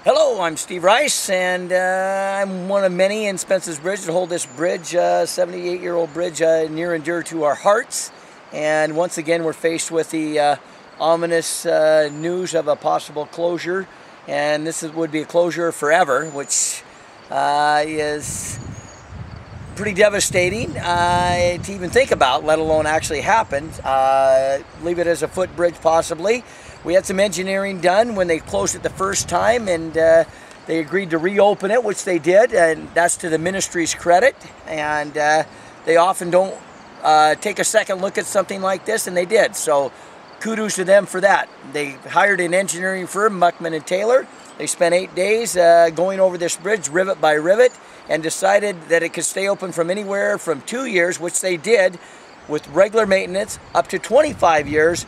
Hello, I'm Steve Rice, and I'm one of many in Spences Bridge that hold this bridge, 78-year-old bridge, near and dear to our hearts. And once again, we're faced with the ominous news of a possible closure, and would be a closure forever, which is pretty devastating to even think about, let alone actually happen. Leave it as a footbridge possibly. We had some engineering done when they closed it the first time, and they agreed to reopen it, which they did, and that's to the ministry's credit. And they often don't take a second look at something like this, and they did. So kudos to them for that. They hired an engineering firm, Muckman & Taylor. They spent 8 days going over this bridge rivet by rivet, and decided that it could stay open from anywhere from 2 years, which they did, with regular maintenance, up to 25 years,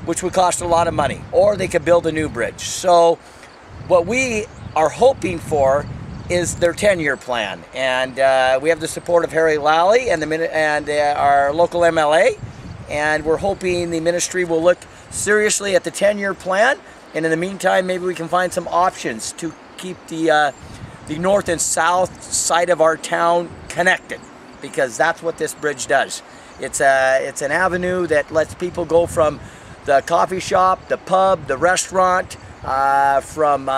which would cost a lot of money, or they could build a new bridge. So what we are hoping for is their 10-year plan, and we have the support of Harry Lally and our local MLA, and we're hoping the ministry will look seriously at the 10-year plan, and in the meantime maybe we can find some options to keep the north and south side of our town connected, because that's what this bridge does. It's an avenue that lets people go from the coffee shop, the pub, the restaurant, from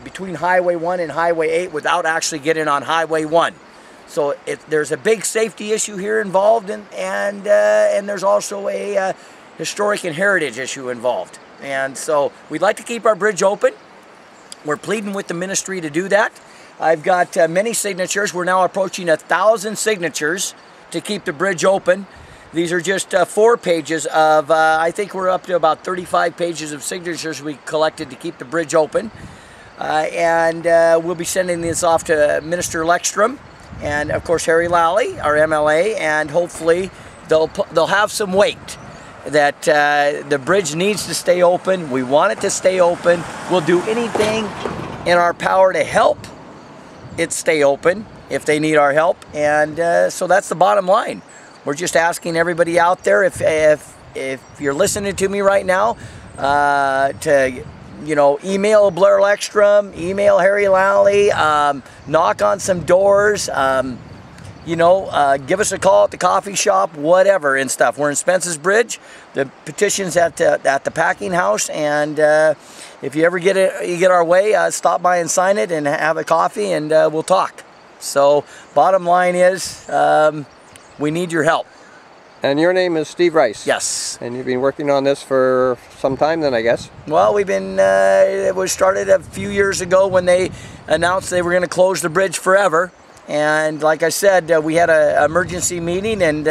between Highway 1 and Highway 8 without actually getting on Highway 1. So there's a big safety issue here involved, and there's also a historic and heritage issue involved. And so we'd like to keep our bridge open. We're pleading with the ministry to do that. I've got many signatures. We're now approaching 1,000 signatures to keep the bridge open. These are just 4 pages of, I think we're up to about 35 pages of signatures we collected to keep the bridge open. And we'll be sending this off to Minister Lekstrom and, of course, Harry Lally, our MLA, and hopefully they'll have some weight that the bridge needs to stay open. We want it to stay open. We'll do anything in our power to help it stay open if they need our help. And so that's the bottom line. We're just asking everybody out there, if you're listening to me right now, to email Blair Lekstrom, email Harry Lally, knock on some doors, give us a call at the coffee shop, whatever and stuff. We're in Spences Bridge. The petition's at the packing house, and if you ever get our way, stop by and sign it and have a coffee, and we'll talk. So bottom line is, we need your help. And your name is Steve Rice? Yes. And you've been working on this for some time then, I guess? Well, we've been, it was started a few years ago when they announced they were going to close the bridge forever. And like I said, we had an emergency meeting and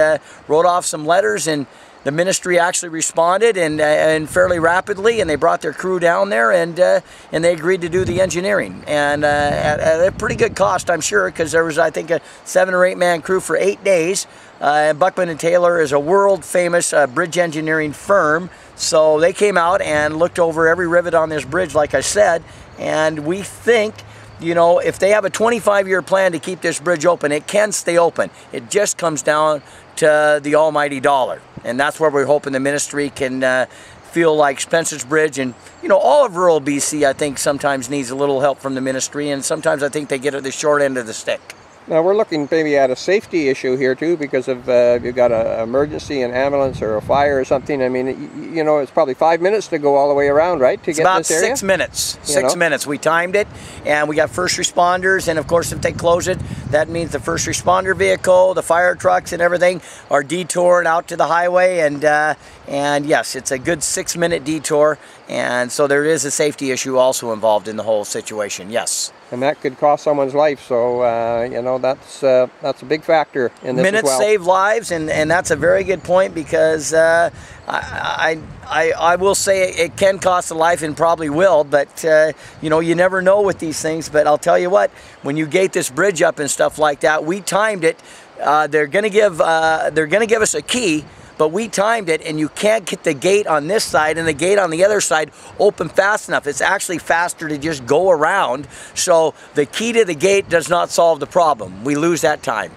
wrote off some letters, and the ministry actually responded and fairly rapidly, and they brought their crew down there, and they agreed to do the engineering, and at a pretty good cost, I'm sure, because there was, I think, a 7 or 8 man crew for 8 days. And Muckman & Taylor is a world famous bridge engineering firm, so they came out and looked over every rivet on this bridge, like I said, and we think, if they have a 25-year plan to keep this bridge open, it can stay open. It just comes down to the almighty dollar. And that's where we're hoping the ministry can feel like Spences Bridge, and all of rural BC, I think, sometimes needs a little help from the ministry, and sometimes I think they get at the short end of the stick. Now we're looking maybe at a safety issue here too, because of you've got an emergency, an ambulance or a fire or something. I mean, it's probably 5 minutes to go all the way around, right? To it's get about this area? 6 minutes. 6 minutes. We timed it, and we got first responders, and of course if they close it, that means the first responder vehicle, the fire trucks and everything are detoured out to the highway, and yes, it's a good 6-minute detour, and so there is a safety issue also involved in the whole situation, yes. And that could cost someone's life, so that's a big factor in this Minutes as well. save lives, and that's a very good point, because I will say it can cost a life, and probably will, but you never know with these things. But I'll tell you what, when you gate this bridge up and stuff like that, we timed it. They're gonna give us a key, but we timed it, and you can't get the gate on this side and the gate on the other side open fast enough. It's actually faster to just go around. So the key to the gate does not solve the problem. We lose that time.